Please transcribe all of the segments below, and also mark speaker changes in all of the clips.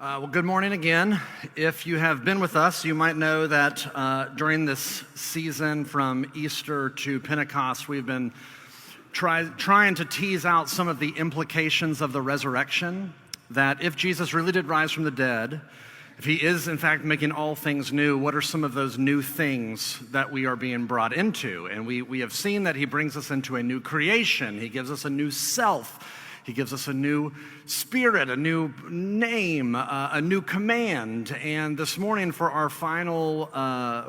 Speaker 1: Well, good morning again. If you have been with us, you might know that during this season from Easter to Pentecost, we've been trying to tease out some of the implications of the resurrection, that if Jesus really did rise from the dead, if he is in fact making all things new, what are some of those new things that we are being brought into? And we have seen that he brings us into a new creation. He gives us a new self. He gives us a new spirit, a new name, a new command. And this morning, for our final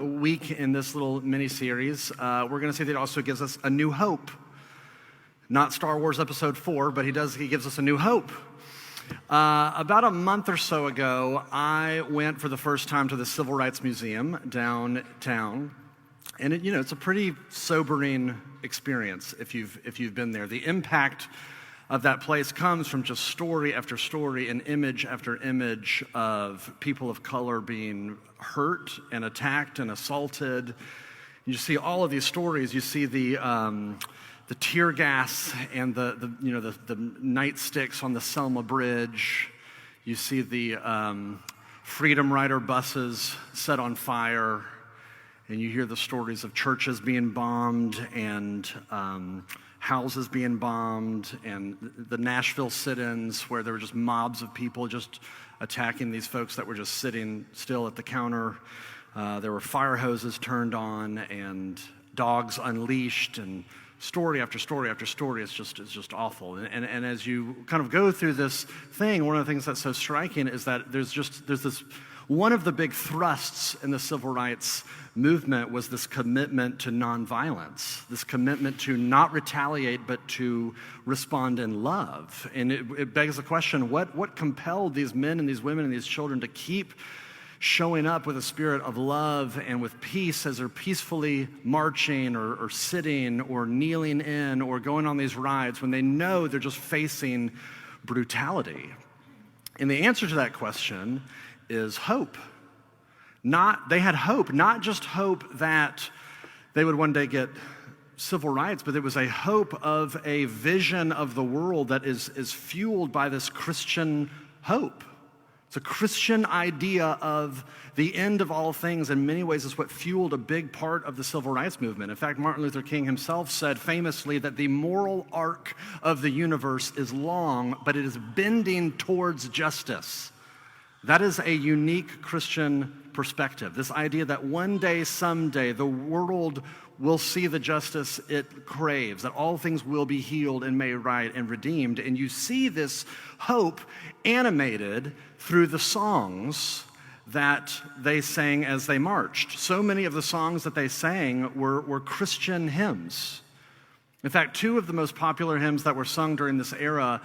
Speaker 1: week in this little mini-series, we're going to see that he also gives us a new hope. Not Star Wars Episode 4, but he gives us a new hope. About a month or so ago, I went for the first time to the Civil Rights Museum downtown. And it's a pretty sobering experience if you've been there. The impact of that place comes from just story after story and image after image of people of color being hurt and attacked and assaulted. You see all of these stories. You see the tear gas and the nightsticks on the Selma Bridge. You see the Freedom Rider buses set on fire, and you hear the stories of churches being bombed and houses being bombed, and the Nashville sit-ins where there were just mobs of people just attacking these folks that were just sitting still at the counter. There were fire hoses turned on and dogs unleashed, and story after story after story. It's just awful. And as you kind of go through this thing, one of the things that's so striking is that there's this, one of the big thrusts in the civil rights movement was this commitment to nonviolence, this commitment to not retaliate but to respond in love. And it begs the question, what compelled these men and these women and these children to keep showing up with a spirit of love and with peace as they're peacefully marching or sitting or kneeling in or going on these rides when they know they're just facing brutality? And the answer to that question is hope. They had hope, not just hope that they would one day get civil rights, but it was a hope of a vision of the world that is fueled by this Christian hope. It's a Christian idea of the end of all things. In many ways, is what fueled a big part of the civil rights movement. In fact, Martin Luther King himself said famously that the moral arc of the universe is long, but it is bending towards justice. That is a unique Christian perspective. This idea that one day, someday, the world will see the justice it craves, that all things will be healed and made right and redeemed. And you see this hope animated through the songs that they sang as they marched. So many of the songs that they sang were Christian hymns. In fact, two of the most popular hymns that were sung during this era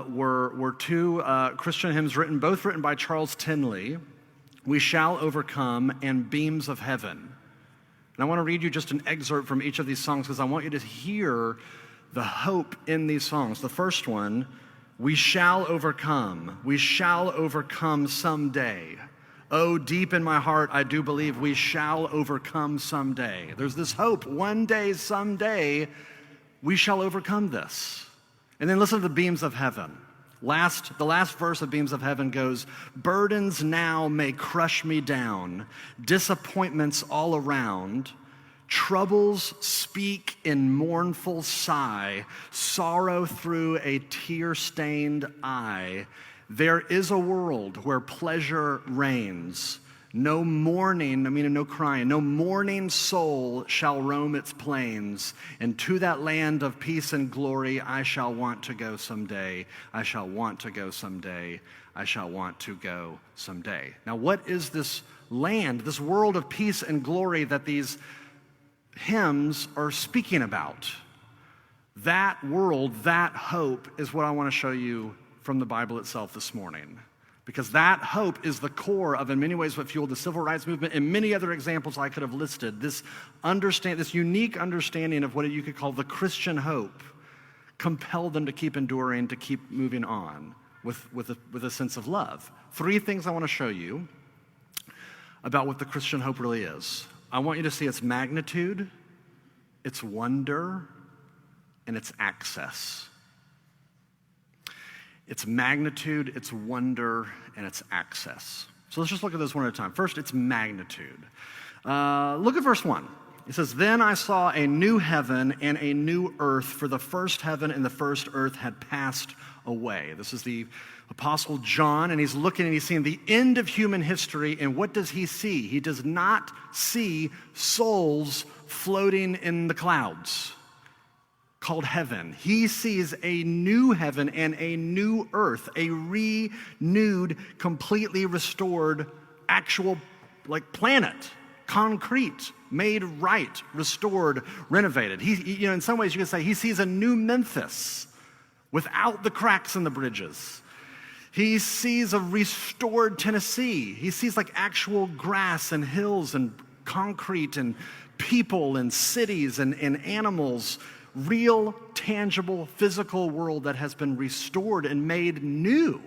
Speaker 1: were two Christian hymns both written by Charles Tinley, "We Shall Overcome" and "Beams of Heaven." And I want to read you just an excerpt from each of these songs because I want you to hear the hope in these songs. The first one, "We shall overcome. We shall overcome someday. Oh, deep in my heart, I do believe we shall overcome someday." There's this hope. One day, someday, we shall overcome this. And then listen to the "Beams of Heaven." The last verse of "Beams of Heaven" goes, "Burdens now may crush me down, disappointments all around, troubles speak in mournful sigh, sorrow through a tear-stained eye. There is a world where pleasure reigns. No mourning, no crying, no mourning soul shall roam its plains. And to that land of peace and glory I shall want to go someday. I shall want to go someday. I shall want to go someday. Now, what is this land, this world of peace and glory that these hymns are speaking about? That world, that hope is what I want to show you from the Bible itself this morning. Because that hope is the core of, in many ways, what fueled the civil rights movement and many other examples I could have listed. This unique understanding of what you could call the Christian hope compelled them to keep enduring, to keep moving on with a sense of love. Three things I want to show you about what the Christian hope really is. I want you to see its magnitude, its wonder, and its access. its magnitude, its wonder, and its access. So let's just look at this one at a time. First, its magnitude. Look at verse 1. It says, "Then I saw a new heaven and a new earth, for the first heaven and the first earth had passed away." This is the Apostle John, and he's looking and he's seeing the end of human history, and what does he see? He does not see souls floating in the clouds called heaven. He sees a new heaven and a new earth, a renewed, completely restored, actual planet, concrete, made right, restored, renovated. In some ways you could say he sees a new Memphis without the cracks in the bridges. He sees a restored Tennessee. He sees actual grass and hills and concrete and people and cities and animals, real, tangible, physical world that has been restored and made new.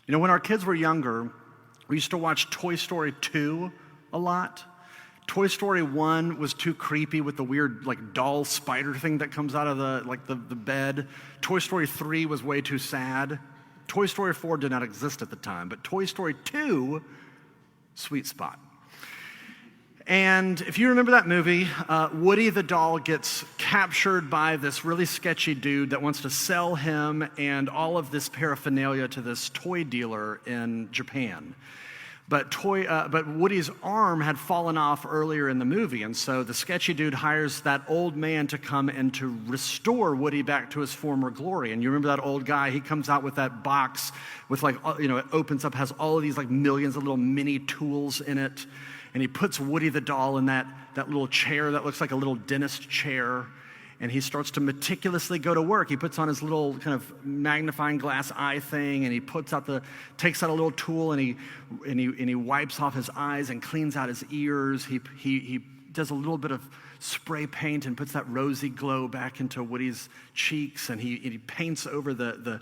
Speaker 1: When our kids were younger, we used to watch Toy Story 2 a lot. Toy Story 1 was too creepy with the weird doll spider thing that comes out of the bed. Toy Story 3 was way too sad. Toy Story 4 did not exist at the time, but Toy Story 2, sweet spot. And if you remember that movie, Woody the doll gets captured by this really sketchy dude that wants to sell him and all of this paraphernalia to this toy dealer in Japan. But Woody's arm had fallen off earlier in the movie, and so the sketchy dude hires that old man to come and to restore Woody back to his former glory. And you remember that old guy? He comes out with that box with it opens up, has all of these millions of little mini tools in it, and he puts Woody the doll in that little chair that looks like a little dentist chair. And he starts to meticulously go to work. He puts on his little kind of magnifying glass eye thing, and he takes out a little tool, and he wipes off his eyes and cleans out his ears. He does a little bit of spray paint and puts that rosy glow back into Woody's cheeks, and he paints over the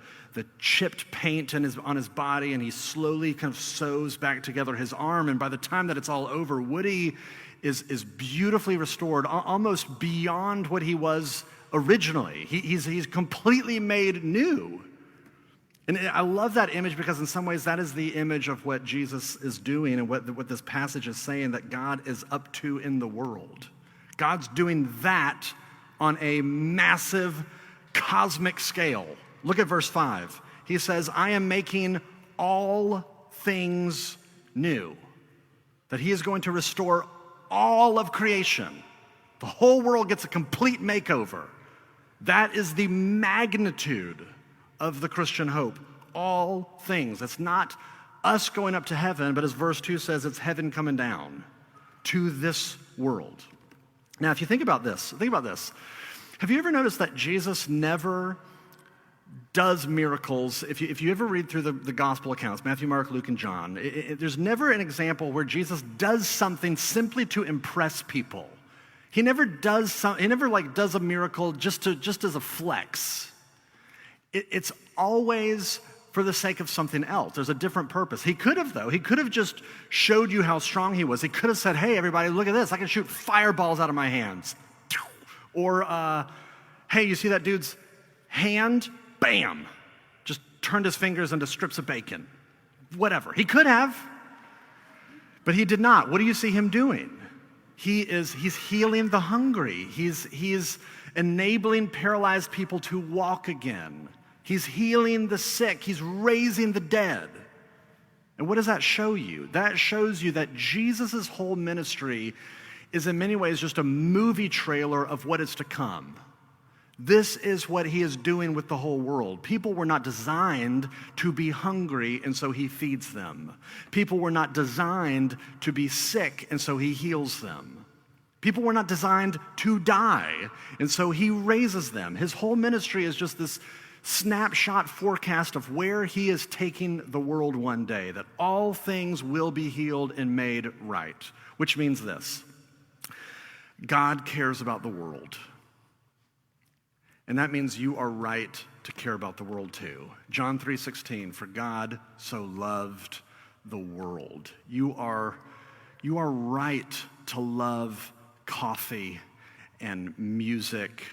Speaker 1: chipped paint on his body, and he slowly kind of sews back together his arm. And by the time that it's all over, Woody is beautifully restored, almost beyond what he was originally. He's completely made new. And I love that image because in some ways that is the image of what Jesus is doing and what this passage is saying that God is up to in the world. God's doing that on a massive cosmic scale. Look at verse 5. He says, "I am making all things new." That he is going to restore all of creation. The whole world gets a complete makeover. That is the magnitude of the Christian hope. All things. It's not us going up to heaven, but as verse 2 says, it's heaven coming down to this world. Now, if you think about this. Have you ever noticed that Jesus never does miracles? If you ever read through the gospel accounts, Matthew, Mark, Luke, and John, there's never an example where Jesus does something simply to impress people. He never does does a miracle just as a flex. It's always for the sake of something else. There's a different purpose. He could have just showed you how strong he was. He could have said, "Hey, everybody, look at this. I can shoot fireballs out of my hands." Or, "Hey, you see that dude's hand? Bam!" Just turned his fingers into strips of bacon. Whatever. He could have, but he did not. What do you see him doing? He's healing the hungry. He's enabling paralyzed people to walk again. He's healing the sick. He's raising the dead. And what does that show you? That shows you that Jesus' whole ministry is in many ways just a movie trailer of what is to come. This is what he is doing with the whole world. People were not designed to be hungry, and so he feeds them. People were not designed to be sick, and so he heals them. People were not designed to die, and so he raises them. His whole ministry is just this snapshot forecast of where he is taking the world one day, that all things will be healed and made right, which means this: God cares about the world. And that means you are right to care about the world too. John 3:16, "For God so loved the world." You are right to love coffee and music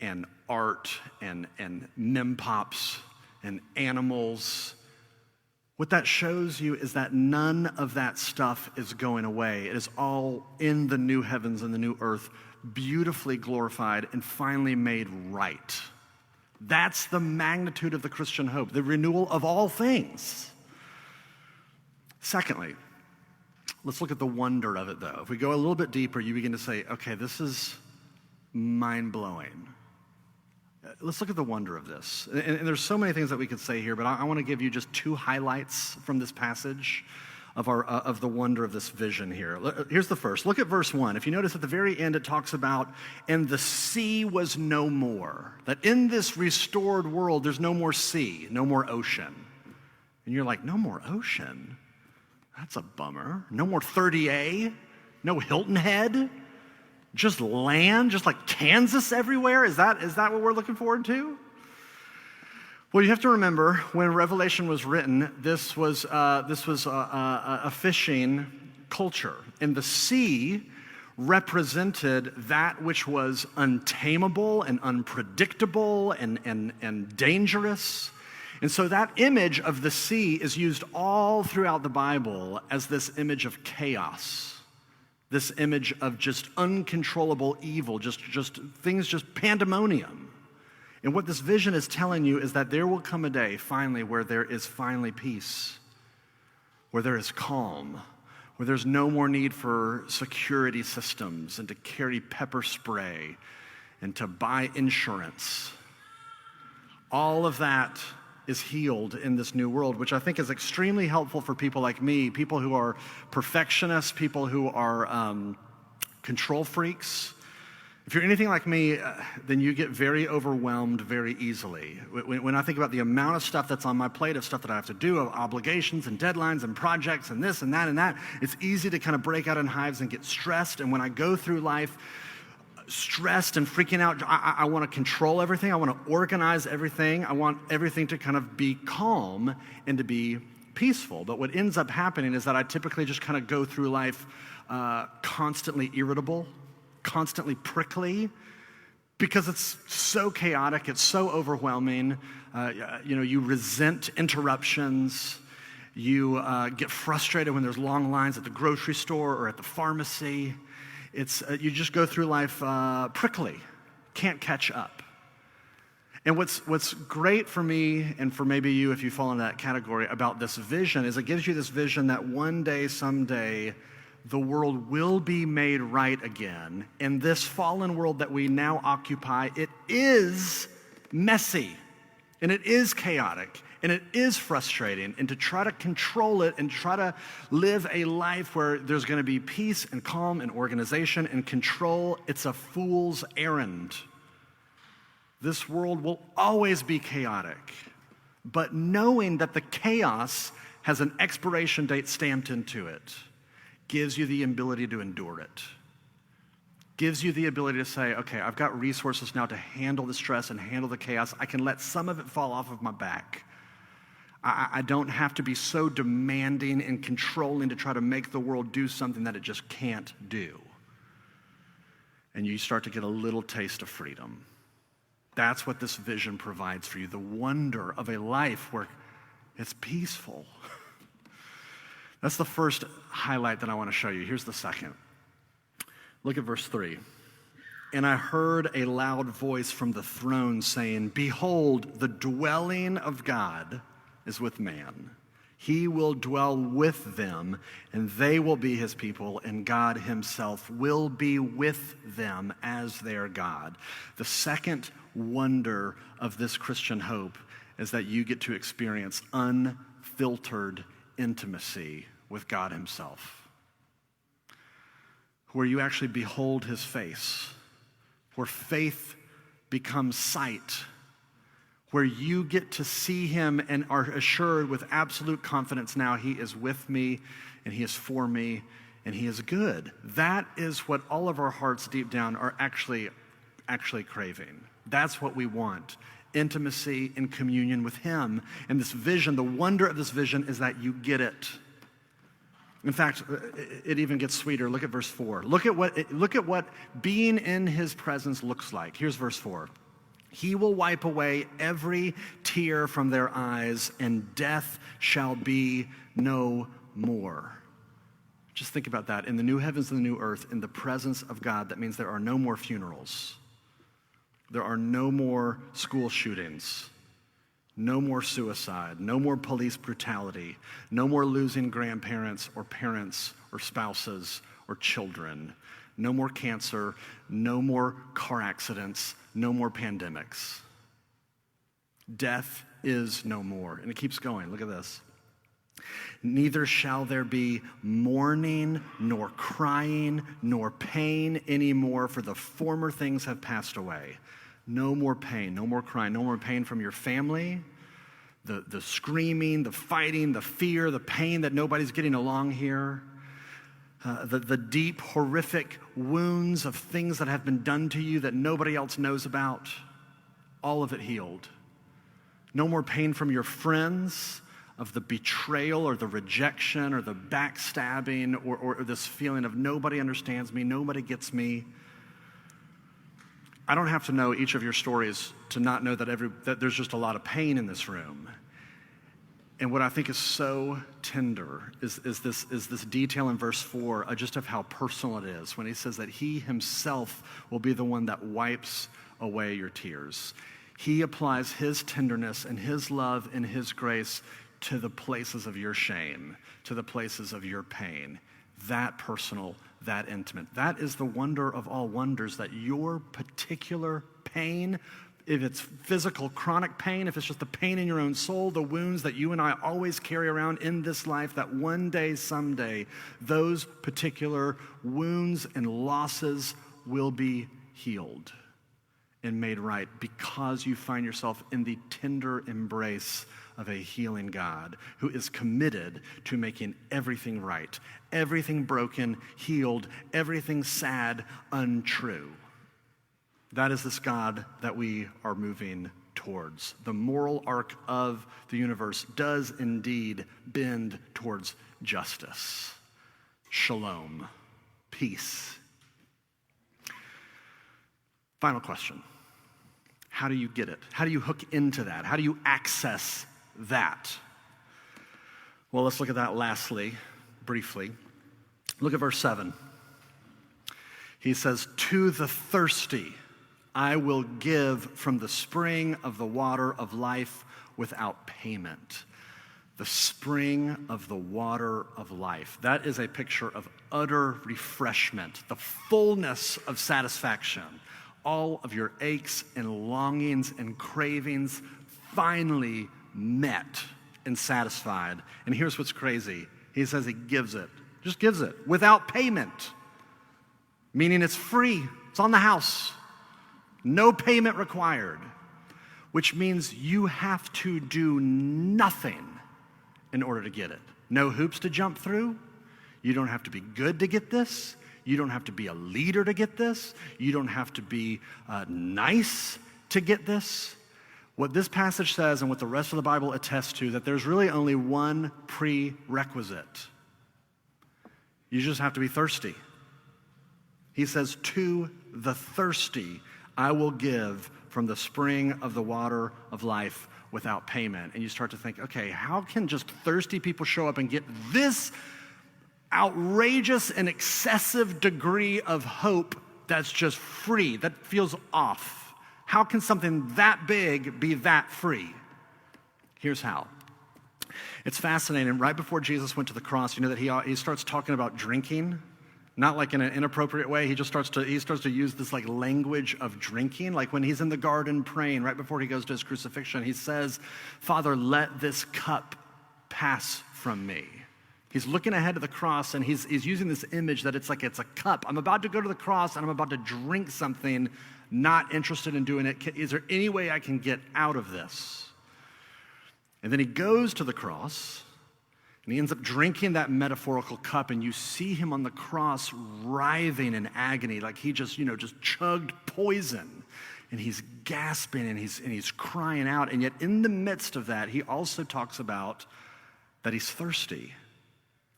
Speaker 1: and art and mem pops and animals. What that shows you is that none of that stuff is going away. It is all in the new heavens and the new earth, beautifully glorified and finally made right. That's the magnitude of the Christian hope, the renewal of all things. Secondly, let's look at the wonder of it, though. If we go a little bit deeper, you begin to say, okay, this is mind-blowing. Let's look at the wonder of this. And there's so many things that we could say here, but I want to give you just two highlights from this passage of the wonder of this vision here. Here's the first. Look at verse 1. If you notice at the very end, it talks about, and the sea was no more. That in this restored world, there's no more sea, no more ocean. And you're like, no more ocean? That's a bummer. No more 30A, no Hilton Head, just land, just like Kansas everywhere. Is that what we're looking forward to? Well, you have to remember when Revelation was written, this was a fishing culture, and the sea represented that which was untamable and unpredictable and dangerous. And so that image of the sea is used all throughout the Bible as this image of chaos, this image of just uncontrollable evil, just things, just pandemonium. And what this vision is telling you is that there will come a day, finally, where there is finally peace, where there is calm, where there's no more need for security systems and to carry pepper spray and to buy insurance. All of that is healed in this new world, which I think is extremely helpful for people like me, people who are perfectionists, people who are control freaks. If you're anything like me, then you get very overwhelmed very easily. When I think about the amount of stuff that's on my plate, of stuff that I have to do, of obligations and deadlines and projects and this and that, it's easy to kind of break out in hives and get stressed. And when I go through life stressed and freaking out, I want to control everything. I want to organize everything. I want everything to kind of be calm and to be peaceful. But what ends up happening is that I typically just kind of go through life constantly irritable, constantly prickly, because it's so chaotic, it's so overwhelming. You resent interruptions. You get frustrated when there's long lines at the grocery store or at the pharmacy. You just go through life prickly, can't catch up. And what's great for me, and for maybe you if you fall in that category, about this vision is it gives you this vision that one day, someday, the world will be made right again. And this fallen world that we now occupy, it is messy, and it is chaotic, and it is frustrating. And to try to control it and try to live a life where there's going to be peace and calm and organization and control, it's a fool's errand. This world will always be chaotic. But knowing that the chaos has an expiration date stamped into it gives you the ability to endure it. Gives you the ability to say, okay, I've got resources now to handle the stress and handle the chaos. I can let some of it fall off of my back. I don't have to be so demanding and controlling to try to make the world do something that it just can't do. And you start to get a little taste of freedom. That's what this vision provides for you, the wonder of a life where it's peaceful. That's the first highlight that I want to show you. Here's the second. Look at verse 3. And I heard a loud voice from the throne saying, behold, the dwelling of God is with man. He will dwell with them, and they will be his people, and God himself will be with them as their God. The second wonder of this Christian hope is that you get to experience unfiltered intimacy with God himself, where you actually behold his face, where faith becomes sight, where you get to see him and are assured with absolute confidence now he is with me and he is for me and he is good. That is what all of our hearts deep down are actually craving. That's what we want. Intimacy and communion with him. And this vision, the wonder of this vision is that you get it. In fact, it even gets sweeter. Look at verse 4. Look at what being in his presence looks like. Here's verse 4. He will wipe away every tear from their eyes, and death shall be no more. Just think about that. In the new heavens and the new earth, in the presence of God, that means there are no more funerals. There are no more school shootings. No more suicide. No more police brutality. No more losing grandparents or parents or spouses or children. No more cancer. No more car accidents. No more pandemics. Death is no more. And it keeps going. Look at this. Neither shall there be mourning, nor crying, nor pain anymore, for the former things have passed away. No more pain, no more crying, no more pain from your family, the screaming, the fighting, the fear, the pain that nobody's getting along here, the deep, horrific wounds of things that have been done to you that nobody else knows about, all of it healed. No more pain from your friends, of the betrayal or the rejection or the backstabbing or this feeling of nobody understands me, nobody gets me. I don't have to know each of your stories to not know that there's just a lot of pain in this room. And what I think is so tender is this detail in verse 4, just of how personal it is, when he says that he himself will be the one that wipes away your tears. He applies his tenderness and his love and his grace to the places of your shame, to the places of your pain. That personal, that intimate. That is the wonder of all wonders, that your particular pain, if it's physical, chronic pain, if it's just the pain in your own soul, the wounds that you and I always carry around in this life, that one day, someday, those particular wounds and losses will be healed and made right because you find yourself in the tender embrace of a healing God who is committed to making everything right, everything broken, healed, everything sad, untrue. That is this God that we are moving towards. The moral arc of the universe does indeed bend towards justice, shalom, peace. Final question. How do you get it? How do you hook into that? How do you access that? Well, let's look at that lastly, briefly. Look at verse 7. He says, "To the thirsty I will give from the spring of the water of life without payment." The spring of the water of life. That is a picture of utter refreshment, the fullness of satisfaction. All of your aches and longings and cravings finally met and satisfied. And here's what's crazy. He says he gives it, just gives it without payment, meaning it's free. It's on the house. No payment required, which means you have to do nothing in order to get it. No hoops to jump through. You don't have to be good to get this. You don't have to be a leader to get this. You don't have to be nice to get this. What this passage says and what the rest of the Bible attests to, that there's really only one prerequisite. You just have to be thirsty. He says, "To the thirsty I will give from the spring of the water of life without payment." And you start to think, okay, how can just thirsty people show up and get this outrageous and excessive degree of hope that's just free, that feels off? How can something that big be that free? Here's how. It's fascinating. Right before Jesus went to the cross, you know that he starts talking about drinking, not like in an inappropriate way. He starts to use this like language of drinking. Like when he's in the garden praying, right before he goes to his crucifixion, he says, "Father, let this cup pass from me." He's looking ahead to the cross, and he's using this image that it's a cup. I'm about to go to the cross, and I'm about to drink something, not interested in doing it. Is there any way I can get out of this? And then he goes to the cross, and he ends up drinking that metaphorical cup, and you see him on the cross writhing in agony, like he just chugged poison. And he's gasping, and he's crying out. And yet in the midst of that, he also talks about that he's thirsty.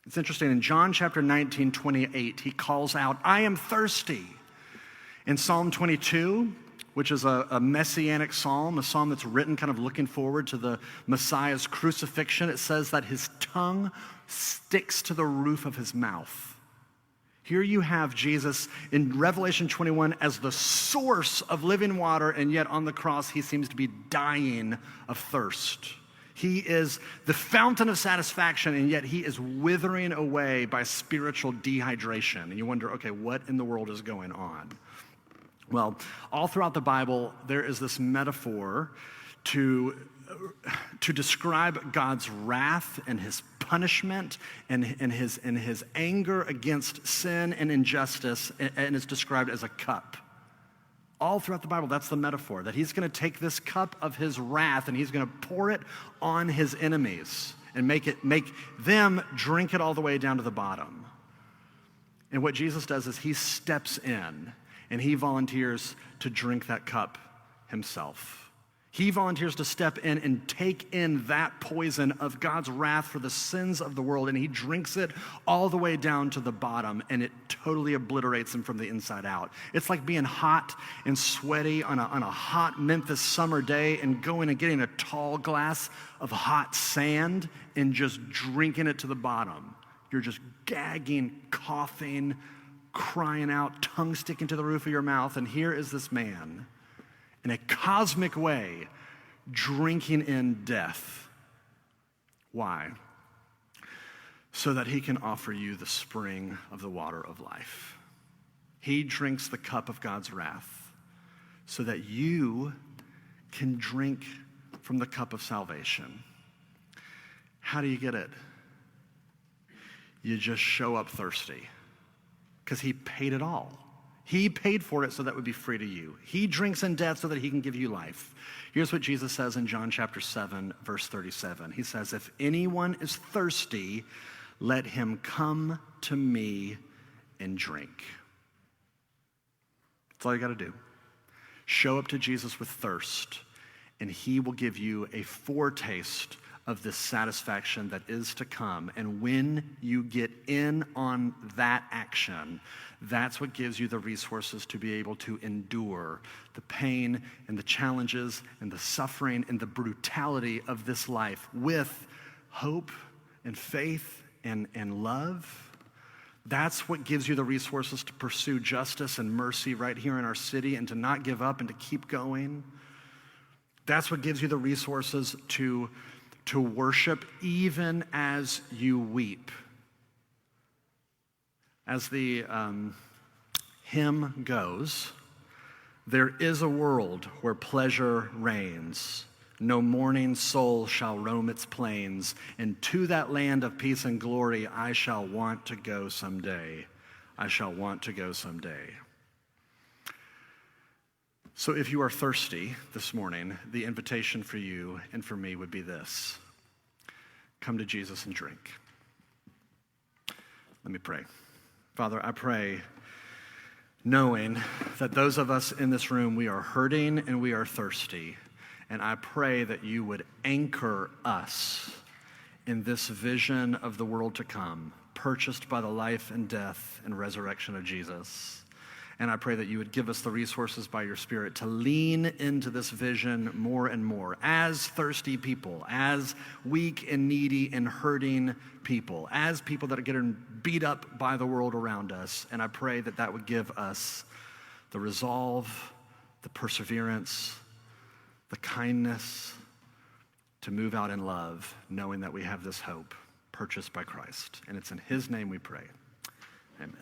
Speaker 1: It's interesting, in John chapter 19, 28, he calls out, "I am thirsty." In Psalm 22, which is a messianic psalm, a psalm that's written kind of looking forward to the Messiah's crucifixion. It says that his tongue sticks to the roof of his mouth. Here you have Jesus in Revelation 21 as the source of living water, and yet on the cross he seems to be dying of thirst. He is the fountain of satisfaction, and yet he is withering away by spiritual dehydration. And you wonder, okay, what in the world is going on? Well, all throughout the Bible, there is this metaphor to describe God's wrath and his punishment and his anger against sin and injustice, and it's described as a cup. All throughout the Bible, that's the metaphor, that he's going to take this cup of his wrath and he's going to pour it on his enemies and make them drink it all the way down to the bottom. And what Jesus does is he steps in and he volunteers to drink that cup himself. He volunteers to step in and take in that poison of God's wrath for the sins of the world, and he drinks it all the way down to the bottom, and it totally obliterates him from the inside out. It's like being hot and sweaty on a hot Memphis summer day and going and getting a tall glass of hot sand and just drinking it to the bottom. You're just gagging, coughing, crying out, tongue sticking to the roof of your mouth, and here is this man in a cosmic way, drinking in death. Why? So that he can offer you the spring of the water of life. He drinks the cup of God's wrath so that you can drink from the cup of salvation. How do you get it? You just show up thirsty because he paid it all. He paid for it so that it would be free to you. He drinks in death so that he can give you life. Here's what Jesus says in John chapter 7, verse 37. He says, if anyone is thirsty, let him come to me and drink. That's all you got to do. Show up to Jesus with thirst, and he will give you a foretaste of this satisfaction that is to come. And when you get in on that action, that's what gives you the resources to be able to endure the pain and the challenges and the suffering and the brutality of this life with hope and faith and love. That's what gives you the resources to pursue justice and mercy right here in our city and to not give up and to keep going. That's what gives you the resources to worship even as you weep. As the hymn goes, there is a world where pleasure reigns. No mourning soul shall roam its plains, and to that land of peace and glory I shall want to go someday. I shall want to go someday. So if you are thirsty this morning, the invitation for you and for me would be this. Come to Jesus and drink. Let me pray. Father, I pray knowing that those of us in this room, we are hurting and we are thirsty. And I pray that you would anchor us in this vision of the world to come, purchased by the life and death and resurrection of Jesus. And I pray that you would give us the resources by your Spirit to lean into this vision more and more as thirsty people, as weak and needy and hurting people, as people that are getting beat up by the world around us. And I pray that that would give us the resolve, the perseverance, the kindness to move out in love, knowing that we have this hope purchased by Christ. And it's in his name we pray. Amen.